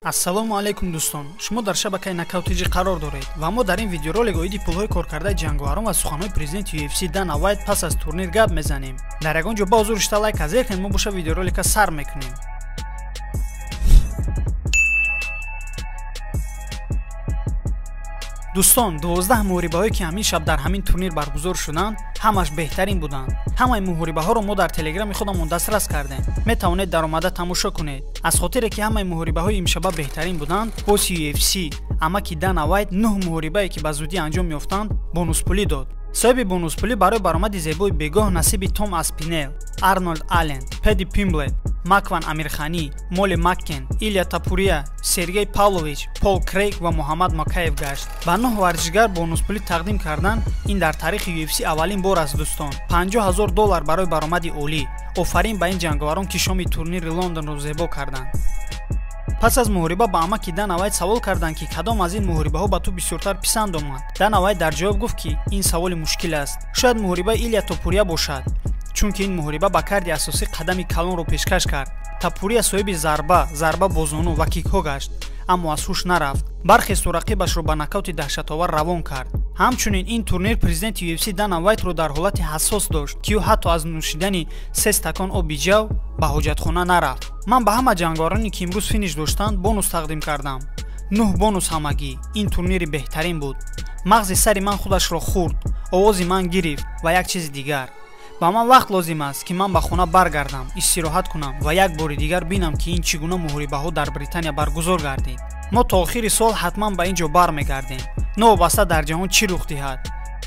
Ассалому алайкум дӯстон, шумо дар шабакаи Нокаутиҷи қарор доред ва мо дар ин видеоролик оиди пулҳои коркардаи ҷанговарон ва суханҳои президенти UFC Дана Вайт пас аз турнир гап мезанем. Дар ягон ҷо ба ҳузур ишта лайк азер кунед, мо боша видеоролика сар мекунем. дӯстон, 12 муҳорибаҳое ки ҳамин шаб дар ҳамин турнир баргузор шуданд, ҳамаш беҳтарин буданд. ҳамаи муҳорибаҳоро мо дар телеграми худамон дастрас кардем. Метавонед дар тамошо кунед. Аз хотире ки ҳамаи муҳорибаҳои имшаба беҳтарин буданд, боси UFC амаки Дана Вайт 9 муҳорибае ки ба зудӣ анҷом ёфтанд, бонуспулӣ дод. соҳиби бонуспулӣ барои баромади зебои бегоҳ насиби Том Аспинел, Арнольд Аллен, Пэдди Пимблет, Макван Амирханӣ, Молли Маккен, Илья Топурия, Сергей Павлович, Пол Крейг ва Муҳаммад Макаев гашт. Ба 9 варзишгар бонуспулӣ тақдим кардан, ин дар таърихи UFC аввалин бор аст дӯстон. $50,000 барои баромади олӣ. Офарин ба ин ҷангаварон ки шоми турнири Лондонро зебо карданд. пас аз муҳориба ба амаки Дана Вайт савол карданд ки кадом аз ин муҳорибаҳо ба ту бисёртар писанд омад. Дана Вайт дар ҷавоб гуфт ки ин саволи мушкил аст. Шояд муҳорибаи Илья Топурия бошад, чунки ин муҳориба ба карди асосӣ қадами калонро пешкаш кард. Топурия соҳиби зарба бозону ва кикҳо гашт, аммо аз ҳуш нарафт. Бархесту рақибашро ба нокаути даҳшатовар равон кард. ҳамчунин ин турнир президенти UFC Дана Вайтро дар ҳолати ҳассос дошт ки ӯ ҳатто аз нӯшидани 3 стакон оби ҷав ба ҳоҷатхона нарафт. ман ба ҳама ҷангавароне ки имрӯз финиш доштанд бонус тақдим кардам. 9 бонус ҳамагӣ. Ин турнири беҳтарин буд. мағзи сари ман худашро хурд, овози ман гирифт ва як чизи дигар. ба ман вақт лозим аст ки ман ба хона баргардам, истироҳат кунам ва як бори дигар бинам ки ин чӣ гуна муҳорибаҳо дар Британия баргузор гардид. мо то охири сол ҳатман ба ин ҷо бармегардем, новобаста дар ҷаҳон чӣ рух диҳад.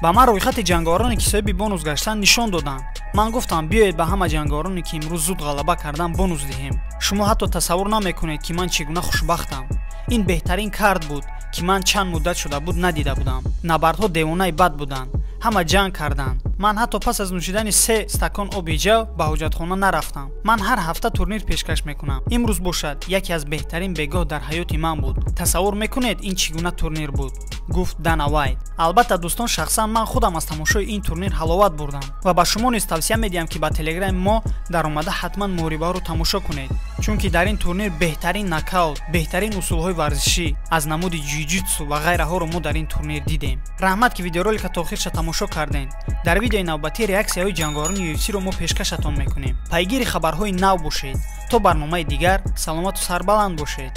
ба ман рӯйхати ҷангавароне ки соҳиби бонус гаштанд нишон доданд. ман гуфтам биёед ба ҳама ҷангавароне ки имрӯз зуд ғалаба карданд бонус диҳем. шумо ҳатто тасаввур намекунед ки ман чӣ гуна хушбахтам. ин беҳтарин кард буд ки ман чанд муддат шуда буд надида будам. набардҳо девонаи бад буданд. ҳама ҷанг карданд. ман ҳатто пас аз нӯшидани 3 стакон оби ҷав ба ҳоҷатхона нарафтам. ман ҳар ҳафта турнир пешкаш мекунам. имрӯз бошад яке аз беҳтарин бегоҳ дар ҳаёти ман буд. тасаввур мекунед ин чӣ гуна турнир буд, гуфт Дана Вайт. албатта дӯстон, шахсан ман худам аз тамошои ин турнир ҳаловат бурдам ва ба шумо низ тавсия медиҳам ки ба телеграми мо даромада ҳатман муҳорибаҳоро тамошо кунед, чунки дар ин турнир беҳтарин нокаут, беҳтарин усулҳои варзишӣ аз намуди ҷиу-ҷитсу ва ғайраҳоро мо дар ин турнир дидем. раҳмат ки видеоролика то охирша тамошо кардем. дар видеои навбатӣ реаксияҳои ҷангаварони UFC-ро мо пешкашатон мекунем. пайгири хабарҳои нав бошед. то барномаи дигар саломату сарбаланд бошед.